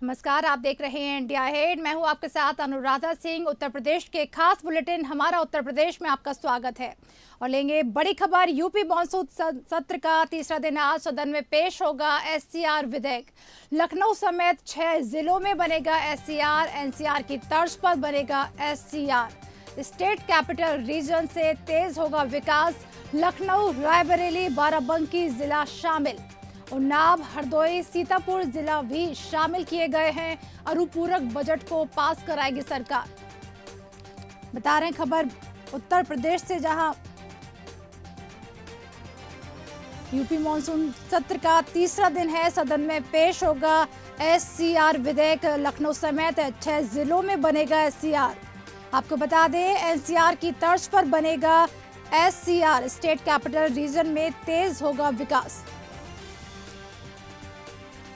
नमस्कार, आप देख रहे हैं इंडिया हेड। मैं हूं आपके साथ अनुराधा सिंह। उत्तर प्रदेश के खास बुलेटिन हमारा उत्तर प्रदेश में आपका स्वागत है और लेंगे बड़ी खबर। यूपी मॉनसून सत्र का तीसरा दिन आज सदन में पेश होगा एससीआर विधेयक। लखनऊ समेत 6 जिलों में बनेगा एससीआर। एनसीआर की तर्ज पर बनेगा एससीआर। स्टेट कैपिटल रीजन से तेज होगा विकास। लखनऊ, रायबरेली, बाराबंकी जिला शामिल। उन्नाव, हरदोई, सीतापुर जिला भी शामिल किए गए हैं। अनुपूरक बजट को पास कराएगी सरकार। बता रहे हैं खबर उत्तर प्रदेश से, जहां यूपी मॉनसून सत्र का तीसरा दिन है। सदन में पेश होगा एससीआर विधेयक। लखनऊ समेत 6 जिलों में बनेगा एससीआर। आपको बता दें, एनसीआर की तर्ज पर बनेगा एससीआर। स्टेट कैपिटल रीजन में तेज होगा विकास।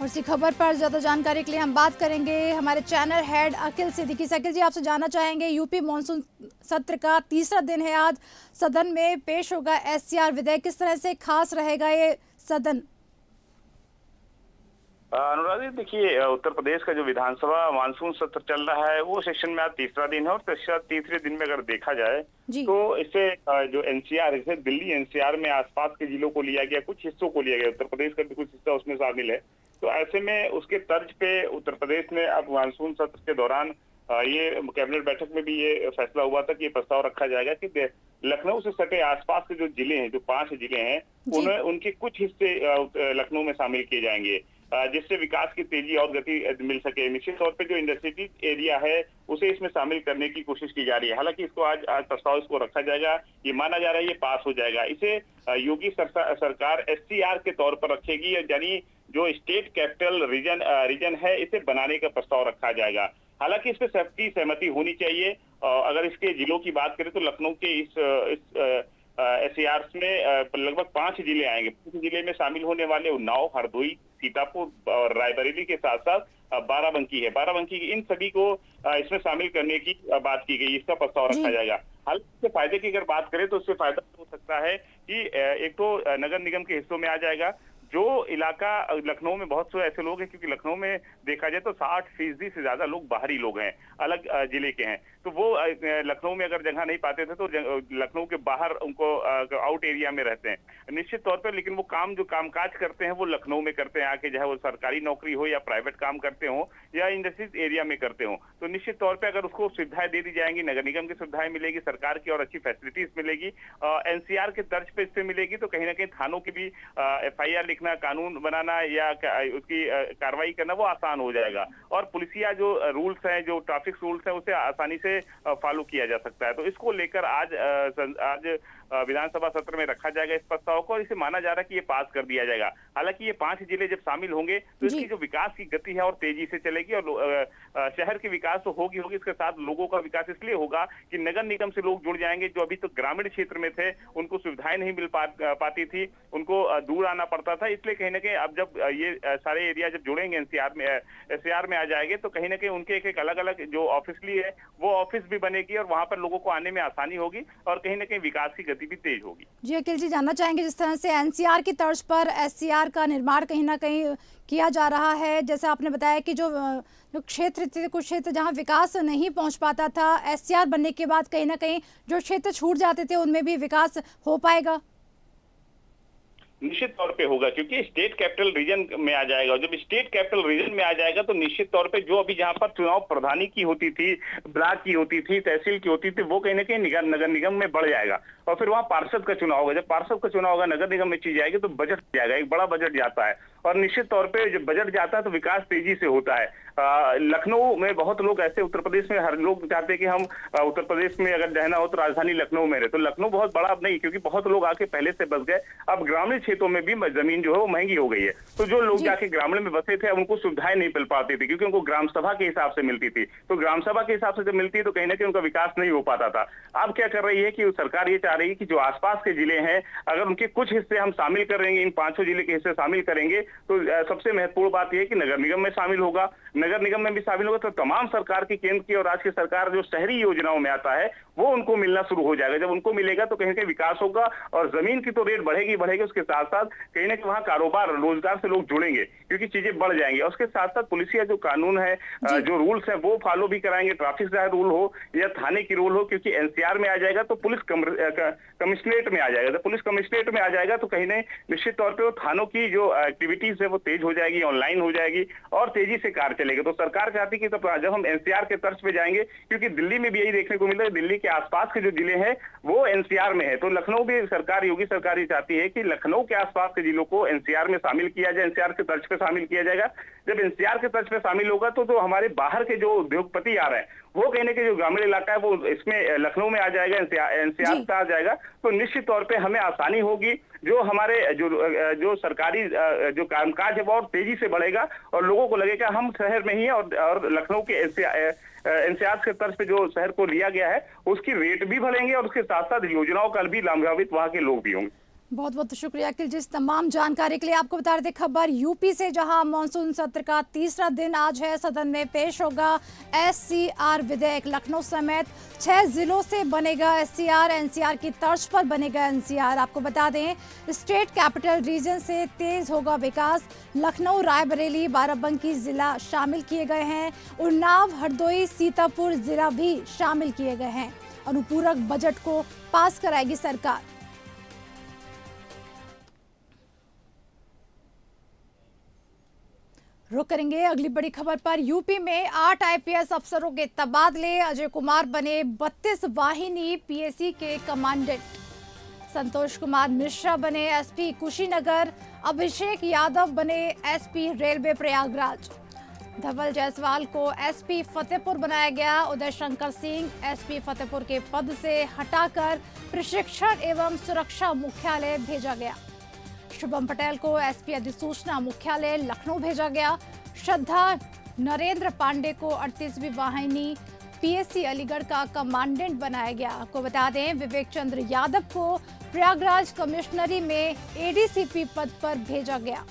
और इसी खबर पर ज्यादा जानकारी के लिए हम बात करेंगे हमारे चैनल हेड अखिल सिद्दीकी से। अखिल जी, आपसे जानना चाहेंगे, यूपी मॉनसून सत्र का तीसरा दिन है आज, सदन में पेश होगा एससीआर विधेयक। किस तरह से खास रहेगा ये सदन? अनुराधा, देखिए, उत्तर प्रदेश का जो विधानसभा मानसून सत्र चल रहा है वो सेशन में आज तीसरा दिन है। और तीसरे दिन में अगर देखा जाए तो इससे जो एनसीआर है, दिल्ली एनसीआर में आसपास के जिलों को लिया गया, कुछ हिस्सों को लिया गया, उत्तर प्रदेश का भी कुछ हिस्सा उसमें शामिल है। तो ऐसे में उसके तर्ज पे उत्तर प्रदेश ने अब मानसून सत्र के दौरान ये कैबिनेट बैठक में भी ये फैसला हुआ था कि ये प्रस्ताव रखा जाएगा कि लखनऊ से सटे आसपास के जो जिले हैं, जो 5 जिले हैं, उनके कुछ हिस्से लखनऊ में शामिल किए जाएंगे, जिससे विकास की तेजी और गति मिल सके। निश्चित तौर पे जो इंडस्ट्रियल एरिया है उसे इसमें शामिल करने की कोशिश की जा रही है। हालांकि इसको आज प्रस्ताव इसको रखा जाएगा, ये माना जा रहा है ये पास हो जाएगा। इसे योगी सरकार एससीआर के तौर पर रखेगी, यानी जो स्टेट कैपिटल रीजन है इसे बनाने का प्रस्ताव रखा जाएगा। हालांकि इस पे सबकी सहमति होनी चाहिए। अगर इसके जिलों की बात करें तो लखनऊ के इस एससीआर में लगभग 5 जिले आएंगे। 5 जिले में शामिल होने वाले उन्नाव, हरदोई, सीतापुर और रायबरेली के साथ साथ बाराबंकी है। बाराबंकी, इन सभी को इसमें शामिल करने की बात की गई, इसका प्रस्ताव रखा जाएगा। हालांकि इसके फायदे की अगर बात करें तो उससे फायदा हो सकता है कि एक तो नगर निगम के हिस्सों में आ जाएगा। जो इलाका लखनऊ में बहुत से ऐसे लोग हैं, क्योंकि लखनऊ में देखा जाए तो 60% से ज्यादा लोग बाहरी लोग हैं, अलग जिले के हैं। तो वो लखनऊ में अगर जगह नहीं पाते थे तो लखनऊ के बाहर उनको आउट एरिया में रहते हैं निश्चित तौर पर। लेकिन वो जो कामकाज करते हैं वो लखनऊ में करते हैं आके, चाहे वो सरकारी नौकरी हो या प्राइवेट काम करते हो या इंडस्ट्रियल एरिया में करते हो। तो निश्चित तौर पर अगर उसको सुविधाएं दे दी जाएंगी, नगर निगम की सुविधाएं मिलेगी, सरकार की और अच्छी फैसिलिटीज मिलेगी, एनसीआर के तर्ज पे इससे मिलेगी, तो कहीं ना कहीं थानों की भी FIR लिखना, कानून बनाना या उसकी कार्रवाई करना वो आसान हो जाएगा। और पुलिसिया जो रूल्स हैं, जो ट्रैफिक रूल्स हैं, उसे आसानी से फॉलो किया जा सकता है। तो इसको लेकर आज विधानसभा सत्र में रखा जाएगा इस प्रस्ताव को, और इसे माना जा रहा है कि ये पास कर दिया जाएगा। हालांकि ये 5 जिले जब शामिल होंगे तो इसकी जो विकास की गति है और तेजी से चलेगी। और शहर की विकास तो होगी, इसके साथ लोगों का विकास इसलिए होगा कि नगर निगम से लोग जुड़ जाएंगे जो अभी तो ग्रामीण क्षेत्र में थे, उनको सुविधाएं नहीं मिल पाती थी, उनको दूर आना पड़ता था। इसलिए कहीं ना कहीं अब जब ये सारे एरिया जब जुड़ेंगे एससीआर में आ जाएंगे तो कहीं ना कहीं उनके एक अलग अलग जो ऑफिसली है वो ऑफिस भी बनेगी और वहां पर लोगों को आने में आसानी होगी और कहीं ना कहीं विकास की गति भी तेज होगी। जी अखिल जी, जानना चाहेंगे, जिस तरह से एनसीआर की तर्ज पर एससीआर का निर्माण कहीं ना कहीं किया जा रहा है, जैसे आपने बताया कि जो क्षेत्र थे, कुछ क्षेत्र जहां विकास नहीं पहुंच पाता था, एससीआर बनने के बाद कहीं ना कहीं जो क्षेत्र छूट जाते थे उनमें भी विकास हो पाएगा। निश्चित तौर पे होगा, क्योंकि स्टेट कैपिटल रीजन में आ जाएगा। जब स्टेट कैपिटल रीजन में आ जाएगा तो निश्चित तौर पे जो अभी जहां पर चुनाव प्रधानी की होती थी, ब्लॉक की होती थी, तहसील की होती थी, वो कहीं ना कहीं नगर निगम में बढ़ जाएगा। और फिर वहां पार्षद का चुनाव होगा। जब पार्षद का चुनाव होगा, नगर निगम में चीज आएगी तो बजट जाएगा, एक बड़ा बजट जाता है। और निश्चित तौर पे जब बजट जाता है तो विकास तेजी से होता है। लखनऊ में बहुत लोग ऐसे, उत्तर प्रदेश में हर लोग चाहते हैं कि हम उत्तर प्रदेश में अगर रहना हो तो राजधानी लखनऊ में रहे। तो लखनऊ बहुत बड़ा अब नहीं, क्योंकि बहुत लोग आके पहले से बस गए। अब ग्रामीण क्षेत्रों में भी जमीन जो है वो महंगी हो गई है। तो जो लोग जाके ग्रामीण में बसे थे, अब उनको सुविधाएं नहीं मिल पाती थी, क्योंकि उनको ग्राम सभा के हिसाब से मिलती थी। तो ग्राम सभा के हिसाब से जब मिलती है तो कहीं ना कहीं उनका विकास नहीं हो पाता था। अब क्या कर रही है कि सरकार ये चाह रही है कि जो आसपास के जिले हैं, अगर उनके कुछ हिस्से हम शामिल करेंगे, इन 5 जिले के हिस्से शामिल करेंगे, तो सबसे महत्वपूर्ण बात यह है कि नगर निगम में शामिल होगा। नगर निगम में भी शामिल होगा, तो तमाम सरकार की, केंद्र की और राज्य की सरकार जो शहरी योजनाओं में आता है वो उनको मिलना शुरू हो जाएगा। जब उनको मिलेगा तो कहीं ना कहीं विकास होगा और जमीन की तो रेट बढ़ेगी बढ़ेगी, उसके साथ साथ कहीं ना कहीं वहाँ कारोबार रोजगार से लोग जुड़ेंगे क्योंकि चीजें बढ़ जाएंगी। और उसके साथ साथ पुलिसिया जो कानून है, जो रूल्स है वो फॉलो भी कराएंगे, ट्रैफिक का रूल हो या थाने की रूल हो, क्योंकि एनसीआर में आ जाएगा तो पुलिस कमिश्नरेट में आ जाएगा। तो पुलिस कमिश्नरेट में आ जाएगा तो कहीं ना निश्चित तौर पर थानों की जो एक्टिविटीज है वो तेज हो जाएगी, ऑनलाइन हो जाएगी और तेजी से कार्य चलेगा। तो सरकार चाहती है कि जब हम एनसीआर के तर्ज पे जाएंगे, क्योंकि दिल्ली में भी यही देखने को मिला है, दिल्ली के आसपास के जो जिले हैं वो एनसीआर में है, तो लखनऊ भी सरकार, योगी सरकार ये चाहती है कि लखनऊ के आसपास के जिलों को एनसीआर में शामिल किया जाए, एनसीआर के तर्ज पे शामिल किया जाएगा। जब एनसीआर के तर्ज पे शामिल होगा तो हमारे बाहर के जो उद्योगपति आ रहे हैं वो कहने के जो ग्रामीण इलाका है वो इसमें लखनऊ में आ जाएगा, एनसीआर पे आ जाएगा, तो निश्चित तौर पे हमें आसानी होगी। जो हमारे जो सरकारी जो कामकाज है वो और तेजी से बढ़ेगा और लोगों को लगेगा हम शहर में ही है और लखनऊ के एनसीआर के तर्ज पे जो शहर को लिया गया है उसकी रेट भी बढ़ेंगे और उसके साथ साथ योजनाओं का भी लाभान्वित वहाँ के लोग भी होंगे। बहुत बहुत शुक्रिया अखिल, जिस तमाम जानकारी के लिए। आपको बता रहे थे खबर यूपी से, जहां मॉनसून सत्र का तीसरा दिन आज है। सदन में पेश होगा एससीआर विधेयक। लखनऊ समेत 6 जिलों से बनेगा एससीआर, एनसीआर की तर्ज पर बनेगा एनसीआर। आपको बता दें स्टेट कैपिटल रीजन से तेज होगा विकास। लखनऊ, रायबरेली, बाराबंकी जिला शामिल किए गए हैं। उन्नाव, हरदोई, सीतापुर जिला भी शामिल किए गए हैं। अनुपूरक बजट को पास कराएगी सरकार। रुक करेंगे अगली बड़ी खबर पर। यूपी में 8 आईपीएस अफसरों के तबादले। अजय कुमार बने 32 वाहिनी पीएसी के कमांडेंट। संतोष कुमार मिश्रा बने एसपी कुशीनगर। अभिषेक यादव बने एसपी रेलवे प्रयागराज। धवल जायसवाल को एसपी फतेहपुर बनाया गया। उदय शंकर सिंह एसपी फतेहपुर के पद से हटाकर प्रशिक्षण एवं सुरक्षा मुख्यालय भेजा गया। शुभम पटेल को एसपी अधिसूचना मुख्यालय लखनऊ भेजा गया। श्रद्धा नरेंद्र पांडे को 38वीं वाहिनी पीएसी अलीगढ़ का कमांडेंट बनाया गया। आपको बता दें विवेक चंद्र यादव को प्रयागराज कमिश्नरी में एडीसीपी पद पर भेजा गया।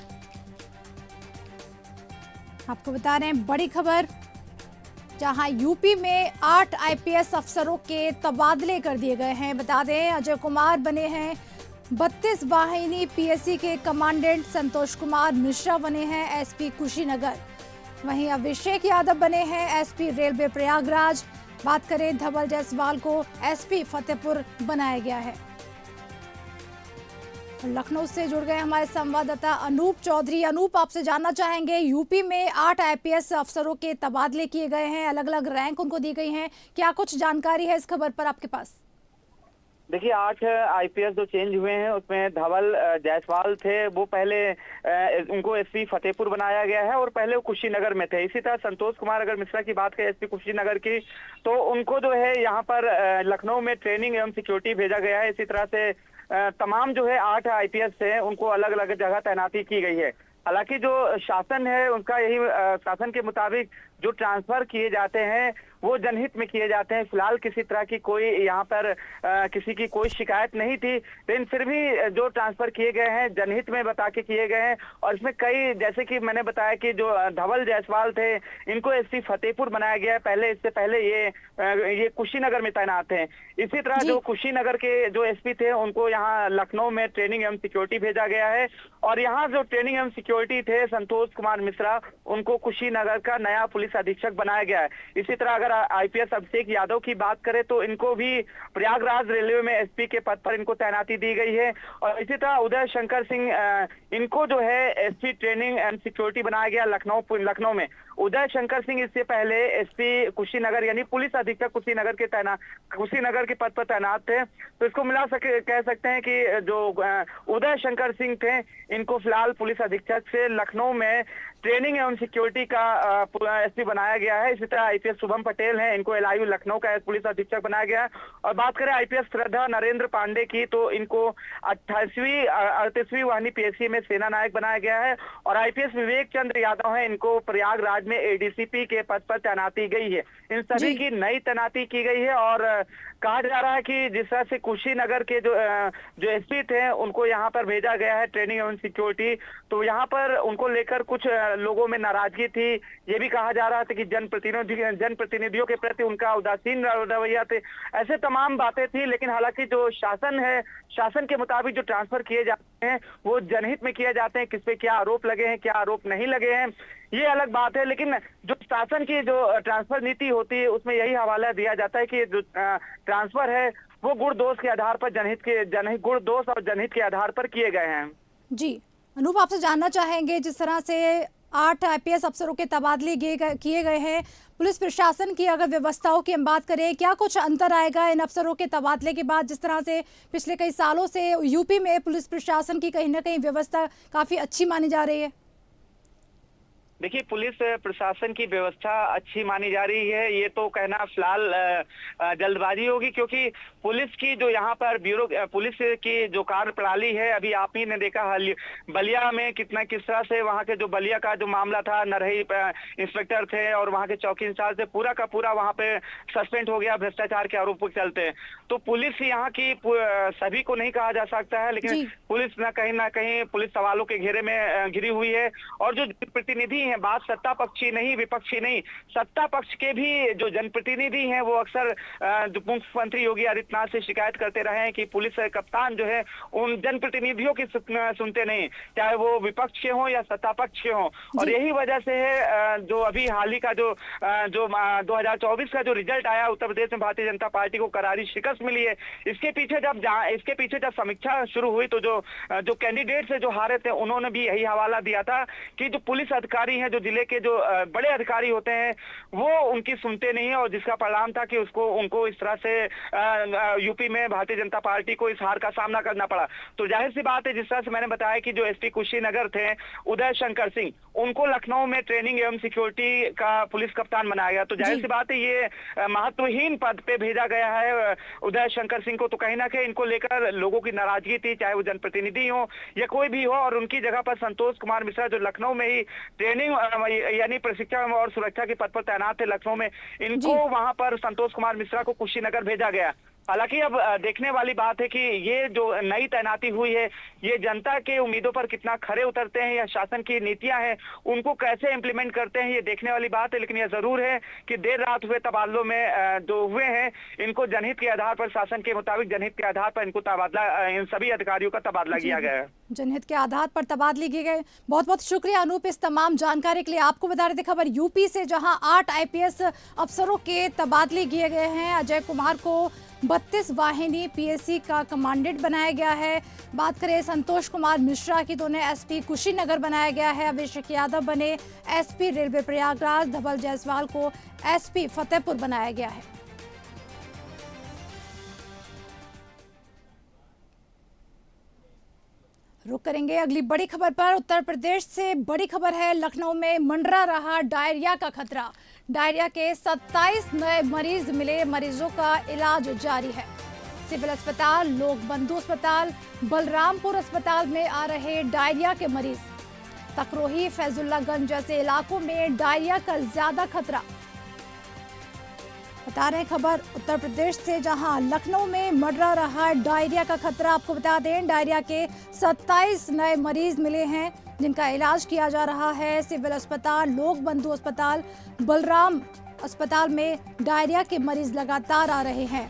आपको बता रहे हैं बड़ी खबर, जहां यूपी में 8 आईपीएस अफसरों के तबादले कर दिए गए हैं। बता दें अजय कुमार बने हैं 32 वाहिनी पीएसी के कमांडेंट। संतोष कुमार मिश्रा बने हैं एसपी कुशीनगर। वहीं अभिषेक यादव बने हैं एसपी रेलवे प्रयागराज। बात करें धवल जायसवाल को एसपी फतेहपुर बनाया गया है। लखनऊ से जुड़ गए हमारे संवाददाता अनूप चौधरी। अनूप, आपसे जानना चाहेंगे यूपी में 8 आईपीएस अफसरों के तबादले किए गए हैं, अलग अलग रैंक उनको दी गई हैं, क्या कुछ जानकारी है इस खबर पर आपके पास? देखिए 8 आईपीएस जो चेंज हुए हैं उसमें धवल जायसवाल थे, वो पहले उनको एसपी फतेहपुर बनाया गया है और पहले वो कुशीनगर में थे। इसी तरह संतोष कुमार अगर मिश्रा की बात करें एसपी कुशीनगर की, तो उनको जो है यहाँ पर लखनऊ में ट्रेनिंग एवं सिक्योरिटी भेजा गया है। इसी तरह से तमाम जो है 8 आईपीएस है उनको अलग अलग जगह तैनाती की गई है। हालांकि जो शासन है उनका यही शासन के मुताबिक जो ट्रांसफर किए जाते हैं वो जनहित में किए जाते हैं। फिलहाल किसी तरह की कोई यहाँ पर किसी की कोई शिकायत नहीं थी, लेकिन फिर भी जो ट्रांसफर किए गए हैं जनहित में बता के किए गए हैं। और इसमें कई, जैसे कि मैंने बताया कि जो धवल जायसवाल थे इनको एसपी फतेहपुर बनाया गया है, पहले इससे पहले ये कुशीनगर में तैनात हैं। इसी तरह जो कुशीनगर के जो एसपी थे उनको यहाँ लखनऊ में ट्रेनिंग एवं सिक्योरिटी भेजा गया है। और यहाँ जो ट्रेनिंग एवं सिक्योरिटी थे संतोष कुमार मिश्रा, उनको कुशीनगर का नया पुलिस अधीक्षक बनाया गया है। इसी तरह अगर आईपीएस अभिषेक यादव की बात करें तो इनको भी प्रयागराज रेलवे में एसपी के पद पर इनको तैनाती दी गई है। और इसी तरह उदय शंकर सिंह इनको जो है एसपी ट्रेनिंग एंड सिक्योरिटी बनाया गया लखनऊ में। उदय शंकर सिंह इससे पहले एसपी कुशीनगर यानी पुलिस अधीक्षक कुशीनगर के पद पर तैनात थे। तो इसको कह सकते हैं कि जो उदय शंकर सिंह थे इनको फिलहाल पुलिस अधीक्षक से लखनऊ में ट्रेनिंग एवं सिक्योरिटी का एसपी बनाया गया है। इसी तरह आईपीएस शुभम पटेल हैं, इनको एलआईयू लखनऊ का पुलिस अधीक्षक बनाया गया है। और बात करें आईपीएस श्रद्धा नरेंद्र पांडे की, तो इनको 38वीं वाहिनी पीएसी में सेना नायक बनाया गया है। और आईपीएस विवेक चंद्र यादव हैं, इनको प्रयागराज में एडीसीपी के पद पर तैनाती गई है। इन सभी की नई तैनाती की गई है और कहा जा रहा है कि जिस तरह से कुशीनगर के जो एसपी थे उनको यहाँ पर भेजा गया है ट्रेनिंग एवं सिक्योरिटी, तो यहाँ पर उनको लेकर कुछ लोगों में नाराजगी थी। ये भी कहा जा रहा था कि जनप्रतिनिधियों के प्रति उनका उदासीन रवैया थे, ऐसे तमाम बातें थी। लेकिन हालांकि जो शासन है, शासन के मुताबिक जो ट्रांसफर किए जाते हैं वो जनहित में किए जाते हैं। किस पे क्या आरोप लगे हैं, क्या आरोप नहीं लगे हैं, ये अलग बात है। लेकिन जो शासन की जो ट्रांसफर नीति होती है उसमें यही हवाला दिया जाता है कि जो ट्रांसफर है वो गुण दोष के आधार पर गुण दोष और जनहित के आधार पर किए गए हैं। जी अनूप, आपसे जानना चाहेंगे, जिस तरह से 8 आईपीएस अफसरों के तबादले किए गए हैं, पुलिस प्रशासन की अगर व्यवस्थाओं की हम बात करें, क्या कुछ अंतर आएगा इन अफसरों के तबादले के बाद? जिस तरह से पिछले कई सालों से यूपी में पुलिस प्रशासन की कहीं ना कहीं व्यवस्था काफी अच्छी मानी जा रही है। देखिए, पुलिस प्रशासन की व्यवस्था अच्छी मानी जा रही है, ये तो कहना फिलहाल जल्दबाजी होगी, क्योंकि पुलिस की जो यहाँ पर पुलिस की जो कार्य प्रणाली है, अभी आप ही ने देखा बलिया में किस तरह से वहाँ के जो बलिया का जो मामला था, नरही इंस्पेक्टर थे और वहाँ के चौकी इंचार्ज थे, पूरा का पूरा वहाँ पे सस्पेंड हो गया भ्रष्टाचार के आरोप के चलते। तो पुलिस यहाँ की सभी को नहीं कहा जा सकता है, लेकिन पुलिस ना कहीं पुलिस सवालों के घेरे में घिरी हुई है। और जो प्रतिनिधि है, बात सत्ता पक्षी नहीं विपक्षी नहीं, सत्ता पक्ष के भी जो जनप्रतिनिधि हैं वो अक्सर जो मुख्यमंत्री योगी आदित्यनाथ से शिकायत करते रहे हैं कि पुलिस कप्तान जो है उन जनप्रतिनिधियों की सुनते नहीं, चाहे वो विपक्ष के हों या सत्ता पक्ष के हों। और यही वजह से है जो अभी हाल ही का जो 2024 का जो रिजल्ट आया, उत्तर प्रदेश में भारतीय जनता पार्टी को करारी शिकस्त मिली है। इसके पीछे जब समीक्षा शुरू हुई तो जो कैंडिडेट से जो हारे थे उन्होंने भी यही हवाला दिया था कि जो पुलिस अधिकारी हैं, जो जिले के जो बड़े अधिकारी होते हैं, वो उनकी सुनते नहीं है। और जिसका परिणाम था कि उनको इस तरह से यूपी में भारतीय जनता पार्टी को इस हार का सामना करना पड़ा। तो जाहिर सी बात है, जिस तरह से मैंने बताया कि जो एसपी कुशीनगर थे उदय शंकर सिंह, उनको लखनऊ में ट्रेनिंग एवं सिक्योरिटी का पुलिस कप्तान बनाया गया। तो जाहिर सी बात है, ये महत्वहीन पद पे भेजा गया है उदय शंकर सिंह को। तो कहीं ना कहीं इनको लेकर लोगों की नाराजगी थी, चाहे वो जनप्रतिनिधि हो या कोई भी हो। और उनकी जगह पर संतोष कुमार मिश्रा जो लखनऊ में ही ट्रेनिंग यानी प्रशिक्षण और सुरक्षा के पद पर तैनात थे लखनऊ में, इनको वहां पर संतोष कुमार मिश्रा को कुशीनगर भेजा गया। हालांकि अब देखने वाली बात है कि ये जो नई तैनाती हुई है, ये जनता के उम्मीदों पर कितना खरे उतरते हैं या शासन की नीतियां हैं उनको कैसे इंप्लीमेंट करते हैं, ये देखने वाली बात है। लेकिन यह जरूर है कि देर रात हुए तबादलों में जो हुए हैं, इनको जनहित के आधार पर, शासन के मुताबिक जनहित के आधार पर इनको इन सभी अधिकारियों का तबादला किया गया है। जनहित के आधार पर तबादले किए गए। बहुत बहुत शुक्रिया अनूप इस तमाम जानकारी के लिए। आपको बता रहे थे खबर यूपी से, जहां 8 आईपीएस अफसरों के तबादले किए गए हैं। अजय कुमार को 32 वाहिनी पीएससी का कमांडेंट बनाया गया है। बात करें संतोष कुमार मिश्रा की, तो उन्हें एसपी कुशीनगर बनाया गया है। अभिषेक यादव बने एसपी रेलवे प्रयागराज। धवल जायसवाल को एसपी फतेहपुर बनाया गया है। रुक करेंगे अगली बड़ी खबर पर। उत्तर प्रदेश से बड़ी खबर है, लखनऊ में मंडरा रहा डायरिया का खतरा। डायरिया के 27 नए मरीज मिले, मरीजों का इलाज जारी है। सिविल अस्पताल, लोक बंधु अस्पताल, बलरामपुर अस्पताल में आ रहे डायरिया के मरीज। तकरोही, फैजुल्लागंज जैसे इलाकों में डायरिया का ज्यादा खतरा। बता रहे खबर उत्तर प्रदेश से, जहां लखनऊ में मंडरा रहा डायरिया का खतरा। आपको बता दें, डायरिया के 27 नए मरीज मिले हैं जिनका इलाज किया जा रहा है। सिविल अस्पताल, लोक बंधु अस्पताल, बलराम अस्पताल में डायरिया के मरीज लगातार आ रहे हैं।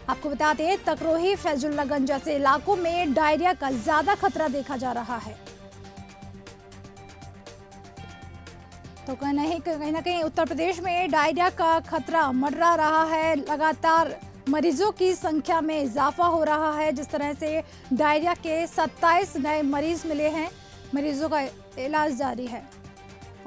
आपको बता दें, तकरोही, फैजुल्लागंज जैसे इलाकों में डायरिया का ज्यादा खतरा देखा जा रहा है। तो कहीं ना कहीं उत्तर प्रदेश में डायरिया का खतरा मंडरा रहा है। लगातार मरीजों की संख्या में इजाफा हो रहा है। जिस तरह से डायरिया के 27 नए मरीज मिले हैं, मरीजों का इलाज जारी है।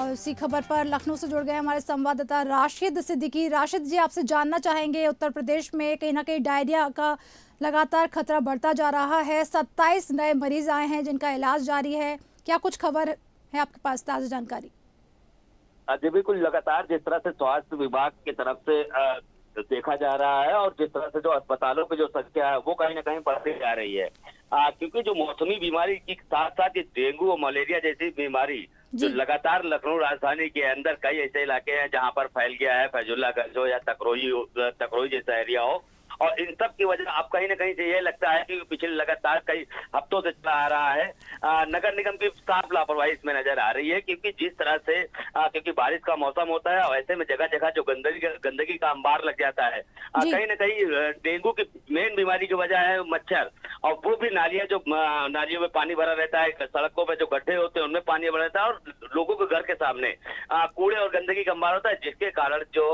और उसी खबर पर लखनऊ से जुड़ गए हमारे संवाददाता राशिद सिद्दीकी। राशिद जी, आपसे जानना चाहेंगे, उत्तर प्रदेश में कहीं ना कहीं डायरिया का लगातार खतरा बढ़ता जा रहा है। 27 नए मरीज आए हैं जिनका इलाज जारी है। क्या कुछ खबर है आपके पास, ताज़ा जानकारी? जी बिल्कुल, लगातार जिस तरह से स्वास्थ्य विभाग की तरफ से देखा जा रहा है और जिस तरह से जो अस्पतालों की जो संख्या है वो कहीं ना कहीं बढ़ती जा रही है, क्योंकि जो मौसमी बीमारी के साथ साथ ये डेंगू और मलेरिया जैसी बीमारी जो लगातार लखनऊ राजधानी के अंदर कई ऐसे इलाके हैं जहां पर फैल गया है फैजुल्लागंज हो या तकरोई जैसा एरिया हो, और इन सब की वजह अब कहीं ना कहीं से ये लगता है कि पिछले लगातार कई हफ्तों से चला आ रहा है। नगर निगम की साफ लापरवाही इसमें नजर आ रही है, क्योंकि जिस तरह से क्योंकि बारिश का मौसम होता है और ऐसे में जगह जगह जो गंदगी का अंबार लग जाता है, कहीं ना कहीं डेंगू की मेन बीमारी की वजह है मच्छर, और वो भी नालियों में पानी भरा रहता है, सड़कों पे जो गड्ढे होते हैं उनमें पानी भरा रहता है, और लोगों के घर के सामने कूड़े और गंदगी का अंबार होता है, जिसके कारण जो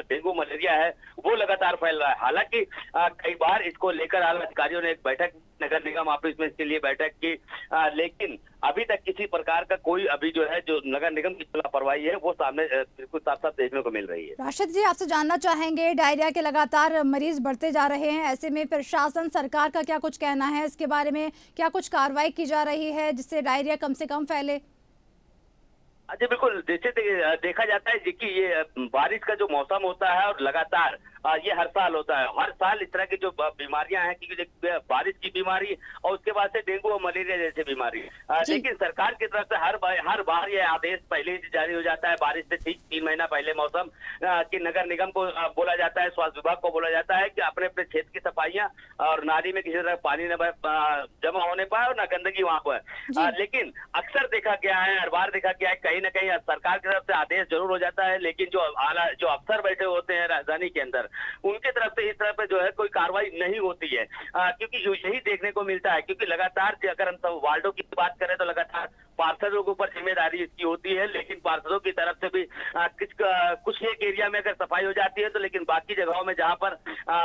डेंगू मलेरिया है वो लगातार फैल रहा है। हालांकि कई बार इसको लेकर आला अधिकारियों ने एक बैठक नगर निगम ऑफिस में इसके लिए बैठक की, लेकिन अभी तक किसी प्रकार का कोई अभी जो है जो नगर निगम की लापरवाही है वो सामने बिल्कुल साफ साफ देखने को मिल रही है। राशिद जी, आपसे जानना चाहेंगे, डायरिया के लगातार मरीज बढ़ते जा रहे हैं, ऐसे में प्रशासन सरकार का क्या कुछ कहना है इसके बारे में? क्या कुछ कार्रवाई की जा रही है जिससे डायरिया कम से कम फैले? जी बिल्कुल, जैसे देखा जाता है कि ये बारिश का जो मौसम होता है और लगातार ये हर साल होता है, हर साल इस तरह की जो बीमारियां हैं, क्योंकि बारिश की बीमारी और उसके बाद से डेंगू और मलेरिया जैसी बीमारी, लेकिन सरकार की तरफ से हर बार ये आदेश पहले ही जारी हो जाता है, बारिश से ठीक 3 महीना पहले मौसम कि नगर निगम को बोला जाता है, स्वास्थ्य विभाग को बोला जाता है कि अपने अपने क्षेत्र की सफाइयां और नाली में किसी तरह पानी न जमा होने पाए और न गंदगी वहां पर। लेकिन अक्सर देखा गया है, हर बार देखा गया है, कहीं ना कहीं सरकार की तरफ से आदेश जरूर हो जाता है, लेकिन जो अफसर बैठे होते हैं राजधानी के अंदर, उनके तरफ से इस तरह पे जो है कोई कार्रवाई नहीं होती है, क्योंकि यही देखने को मिलता है। क्योंकि लगातार अगर हम सब वार्डों की बात करें तो लगातार पार्षदों के ऊपर जिम्मेदारी इसकी होती है, लेकिन पार्षदों की तरफ से भी कुछ एक एरिया में अगर सफाई हो जाती है तो, लेकिन बाकी जगहों में जहां पर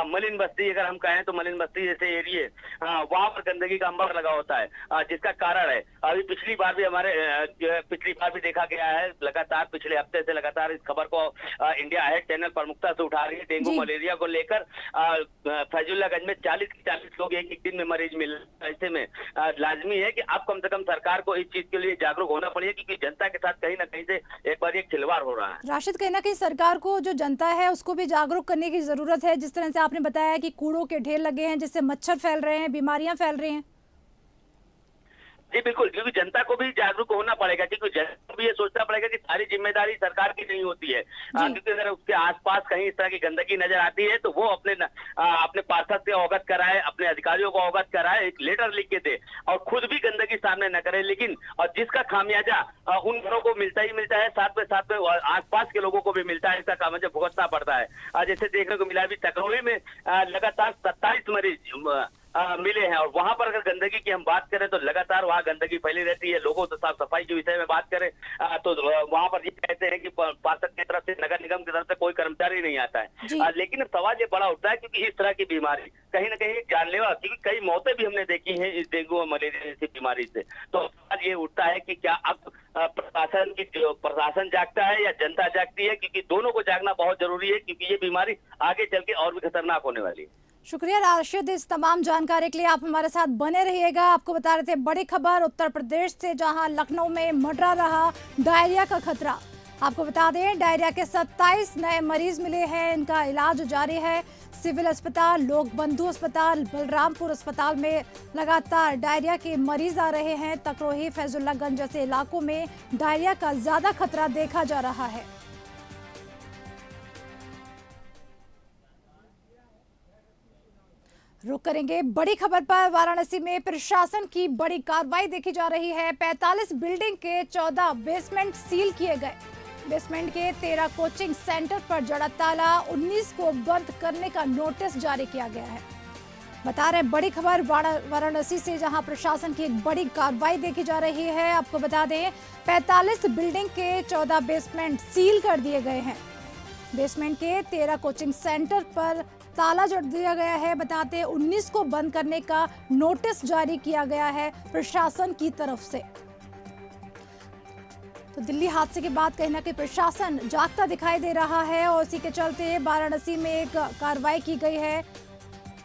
मलिन बस्ती अगर हम कहें तो मलिन बस्ती जैसे एरिए वहां पर गंदगी का अंबार लगा होता है, जिसका कारण है अभी पिछली बार भी देखा गया है, लगातार पिछले हफ्ते से लगातार इस खबर को इंडिया हेड चैनल प्रमुखता से उठा रही है। डेंगू मलेरिया को लेकर फैजुल्लागंज में 40 लोग एक दिन में मरीज मिल, ऐसे में लाजमी है कि अब कम से कम सरकार को इस चीज के लिए जागरूक होना पड़ेगा, क्योंकि जनता के साथ कहीं ना कहीं से एक बार एक खिलवाड़ हो रहा है। राशिद, कहीं ना कहीं सरकार को जो जनता है उसको भी जागरूक करने की जरूरत है, जिस तरह से आपने बताया कि कूड़ों के ढेर लगे हैं जिससे मच्छर फैल रहे हैं, बीमारियां फैल रही हैं। जी बिल्कुल, क्योंकि जनता को भी जागरूक होना पड़ेगा, क्योंकि जनता को भी ये सोचना पड़ेगा कि सारी जिम्मेदारी सरकार की नहीं होती है, क्योंकि अगर उसके आसपास कहीं इस तरह की गंदगी नजर आती है तो वो अपने पार्षद से अवगत कराए, अपने अधिकारियों को अवगत कराए, एक लेटर लिख के दे और खुद भी गंदगी सामने न करे, लेकिन और जिसका खामियाजा उन घरों को मिलता ही मिलता है, साथ में आसपास के लोगों को भी मिलता है, इसका खामियाजा भुगतना पड़ता है। जैसे देखने को मिला अभी तकरोई में लगातार 27 मरीज मिले हैं, और वहां पर अगर गंदगी की हम बात करें तो लगातार वहां गंदगी फैली रहती है। लोगों से साफ सफाई के विषय में बात करें तो वहां पर ये कहते हैं कि पार्षद की तरफ से, नगर निगम की तरफ से कोई कर्मचारी नहीं आता है, लेकिन अब सवाल ये बड़ा उठता है क्योंकि इस तरह की बीमारी कहीं ना कहीं जानलेवा, क्योंकि कई मौतें भी हमने देखी हैं इस डेंगू और मलेरिया जैसी बीमारी से। तो सवाल ये उठता है कि क्या अब प्रशासन जागता है या जनता जागती है, क्योंकि दोनों को जागना बहुत जरूरी है, क्योंकि ये बीमारी आगे चल के और भी खतरनाक होने वाली है। शुक्रिया राशिद, इस तमाम जानकारी के लिए आप हमारे साथ बने रहिएगा। आपको बता रहे थे बड़ी खबर उत्तर प्रदेश से, जहां लखनऊ में मंडरा रहा डायरिया का खतरा। आपको बता दें, डायरिया के 27 नए मरीज मिले हैं, इनका इलाज जारी है। सिविल अस्पताल, लोक बंधु अस्पताल, बलरामपुर अस्पताल में लगातार डायरिया के मरीज आ रहे हैं। तकरोही, फैजुल्लागंज जैसे इलाकों में डायरिया का ज्यादा खतरा देखा जा रहा है। रुक करेंगे बड़ी खबर पर। वाराणसी में प्रशासन की बड़ी कार्रवाई देखी जा रही है। 45 बिल्डिंग के 14 बेसमेंट सील किए गए। बेसमेंट के 13 कोचिंग सेंटर पर जड़ा ताला, 19 को बंद करने का नोटिस जारी किया गया है। बता रहे बड़ी खबर वाराणसी से, जहां प्रशासन की एक बड़ी कार्रवाई देखी जा रही है। आपको बता दें, 45 बिल्डिंग के 14 बेसमेंट सील कर दिए गए हैं। बेसमेंट के 13 कोचिंग सेंटर पर ताला जड़ दिया गया है। बताते 19 को बंद करने का नोटिस जारी किया गया है प्रशासन की तरफ से। तो दिल्ली हादसे के बाद कहीं ना कहीं प्रशासन जागता दिखाई दे रहा है, और इसी के चलते वाराणसी में एक कार्रवाई की गई है।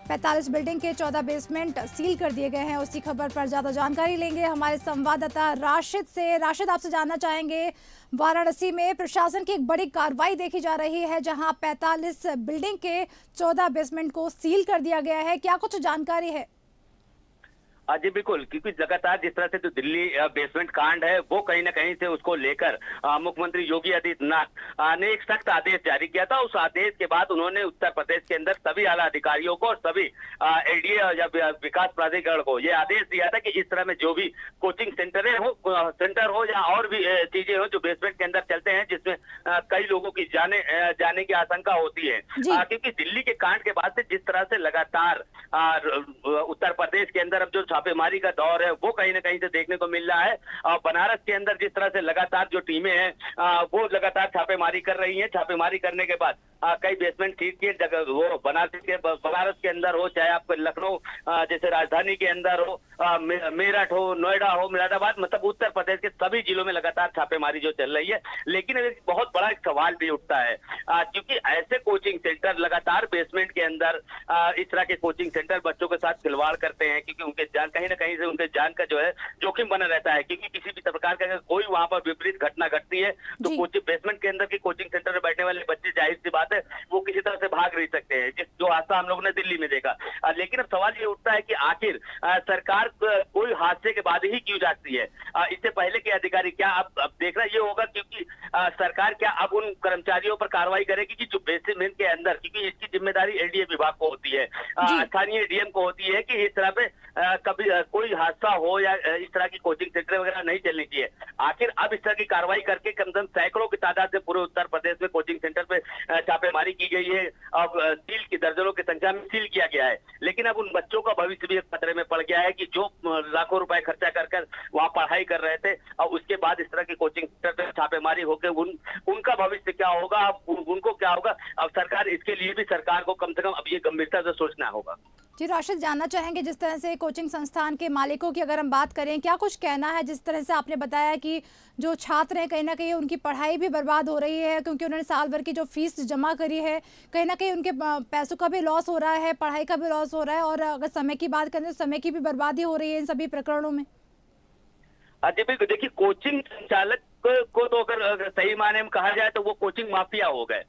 45 बिल्डिंग के 14 बेसमेंट सील कर दिए गए हैं। उसी खबर पर ज्यादा जानकारी लेंगे हमारे संवाददाता राशिद से। राशिद, आपसे जानना चाहेंगे, वाराणसी में प्रशासन की एक बड़ी कार्रवाई देखी जा रही है, जहां 45 बिल्डिंग के 14 बेसमेंट को सील कर दिया गया है। क्या कुछ जानकारी है? जी बिल्कुल, क्योंकि लगातार जिस तरह से जो दिल्ली बेसमेंट कांड है वो कहीं ना कहीं से उसको लेकर मुख्यमंत्री योगी आदित्यनाथ ने एक सख्त आदेश जारी किया था। उस आदेश के बाद उन्होंने उत्तर प्रदेश के अंदर सभी आला अधिकारियों को और सभी एलडीए या विकास प्राधिकरण को ये आदेश दिया था कि इस तरह में जो भी कोचिंग सेंटर हो या और भी चीजें हो जो बेसमेंट के अंदर चलते हैं, जिसमें कई लोगों की जाने की आशंका होती है, क्योंकि दिल्ली के कांड के बाद से जिस तरह से लगातार उत्तर प्रदेश के अंदर अब जो छापेमारी का दौर है वो कहीं ना कहीं से देखने को मिल रहा है। बनारस के अंदर जिस तरह से लगातार जो टीमें हैं वो लगातार छापेमारी कर रही हैं। छापेमारी करने के बाद कई बेसमेंट ठीक की जगह वो बनारस के अंदर हो, चाहे आपको लखनऊ जैसे राजधानी के अंदर हो, मेरठ हो, नोएडा हो, मुरादाबाद, मतलब उत्तर प्रदेश के सभी जिलों में लगातार छापेमारी जो चल रही है। लेकिन बहुत बड़ा एक सवाल भी उठता है क्योंकि ऐसे कोचिंग सेंटर लगातार बेसमेंट के अंदर इस तरह के कोचिंग सेंटर बच्चों के साथ खिलवाड़ करते हैं, क्योंकि उनके जान कहीं ना कहीं से उनके जान का जो है जोखिम बना रहता है, क्योंकि किसी भी प्रकार का अगर कोई वहां पर विपरीत घटना घटती है तो कोचिंग बेसमेंट के अंदर के कोचिंग सेंटर में बैठने वाले बच्चे जाहिर सी बात है वो किसी तरह से भाग नहीं सकते हैं, जो हादसा हम लोगों ने दिल्ली में देखा। लेकिन अब सवाल ये उठता है कि आखिर सरकार कोई हादसे के बाद ही क्यों जाती है? इससे पहले के अधिकारी क्या अब देखना ये होगा, क्योंकि सरकार क्या अब उन कर्मचारियों पर कार्रवाई करेगी कि जो बेसमेंट के अंदर, क्योंकि इसकी जिम्मेदारी एलडीए विभाग को होती है, स्थानीय डीएम को होती है कि इस तरह पे कभी कोई हादसा हो या इस तरह की कोचिंग सेंटर वगैरह नहीं चलनी चाहिए। आखिर अब इस तरह की कार्रवाई करके कम से कम सैकड़ों की तादाद से पूरे उत्तर प्रदेश में कोचिंग सेंटर पे छापेमारी की गई है और सील की दर्जनों की संख्या में सील किया गया है। लेकिन अब उन बच्चों का भविष्य भी खतरे में पड़ गया है कि जो लाखों रुपए खर्चा कर वहां पढ़ाई कर रहे थे और उसके बाद इस तरह की कोचिंग सेंटर पे छापेमारी होकर उनका भविष्य क्या होगा, उनको क्या होगा। अब सरकार इसके लिए भी सरकार को कम से कम अब ये गंभीरता से सोचना होगा। जी राशिद, जानना चाहेंगे जिस तरह से कोचिंग संस्थान के मालिकों की अगर हम बात करें, क्या कुछ कहना है? जिस तरह से आपने बताया कि जो छात्र हैं कहीं ना कहीं उनकी पढ़ाई भी बर्बाद हो रही है, क्योंकि उन्होंने साल भर की जो फीस जमा करी है, कहीं ना कहीं उनके पैसों का भी लॉस हो रहा है, पढ़ाई का भी लॉस हो रहा है, और अगर समय की बात करें तो समय की भी बर्बादी हो रही है इन सभी प्रकरणों में। देखिए, कोचिंग संचालक को तो अगर सही माने में कहा जाए तो वो कोचिंग माफिया हो गए।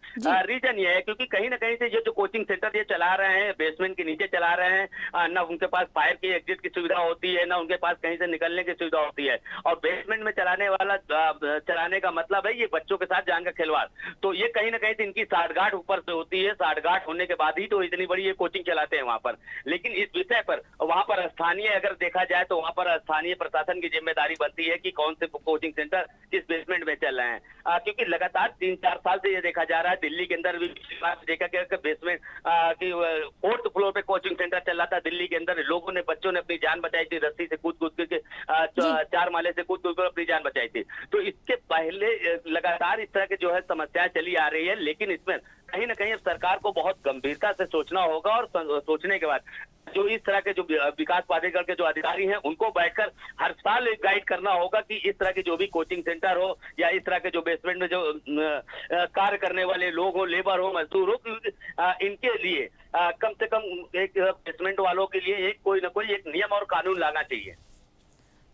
रीजन ये है क्योंकि कहीं ना कहीं से ये जो कोचिंग सेंटर ये चला रहे हैं बेसमेंट के नीचे चला रहे हैं, ना उनके पास फायर की एग्जिट की सुविधा होती है, ना उनके पास कहीं से निकलने की सुविधा होती है, और बेसमेंट में चलाने का मतलब है ये बच्चों के साथ जान का खिलवाड़। तो ये कहीं ना कहीं से इनकी साठगांठ ऊपर से होती है, साठगांठ होने के बाद ही तो इतनी बड़ी ये कोचिंग चलाते हैं वहां पर। लेकिन इस विषय पर वहां पर स्थानीय अगर देखा जाए तो वहां पर स्थानीय प्रशासन की जिम्मेदारी बनती है कि कौन से कोचिंग सेंटर किस बेसमेंट में चल रहे हैं, क्योंकि लगातार 3-4 साल से ये देखा जा रहा है दिल्ली के अंदर भी देखा गया कि बेसमेंट की 4th फ्लोर पे कोचिंग सेंटर चल रहा था दिल्ली के अंदर। लोगों ने, बच्चों ने अपनी जान बचाई थी, रस्सी से कूद के 4 माले से कूद कर अपनी जान बचाई थी। तो इसके पहले लगातार इस तरह की जो है समस्याएं चली आ रही है, लेकिन इसमें कहीं ना कहीं सरकार को बहुत गंभीरता से सोचना होगा, और सोचने के बाद जो इस तरह के जो विकास प्राधिकरण के जो अधिकारी हैं उनको बैठकर हर साल गाइड करना होगा कि इस तरह के जो भी कोचिंग सेंटर हो या इस तरह के जो बेसमेंट में जो कार्य करने वाले लोग हो, लेबर हो, मजदूर हो, इनके लिए कम से कम एक बेसमेंट वालों के लिए एक कोई ना कोई एक नियम और कानून लाना चाहिए।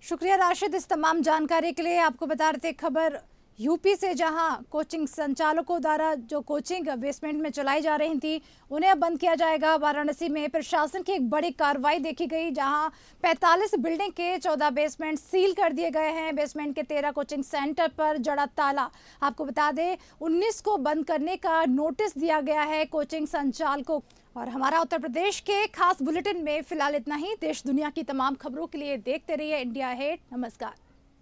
शुक्रिया राशिद इस तमाम जानकारी के लिए। आपको बता रहे थे खबर यूपी से, जहां कोचिंग संचालकों द्वारा जो कोचिंग बेसमेंट में चलाई जा रही थी उन्हें अब बंद किया जाएगा। वाराणसी में प्रशासन की एक बड़ी कार्रवाई देखी गई, जहां 45 बिल्डिंग के 14 बेसमेंट सील कर दिए गए हैं। बेसमेंट के 13 कोचिंग सेंटर पर जड़ा ताला। आपको बता दें 19 को बंद करने का नोटिस दिया गया है कोचिंग संचालकों। और हमारा उत्तर प्रदेश के खास बुलेटिन में फिलहाल इतना ही। देश दुनिया की तमाम खबरों के लिए देखते रहिए इंडिया अहेड। नमस्कार।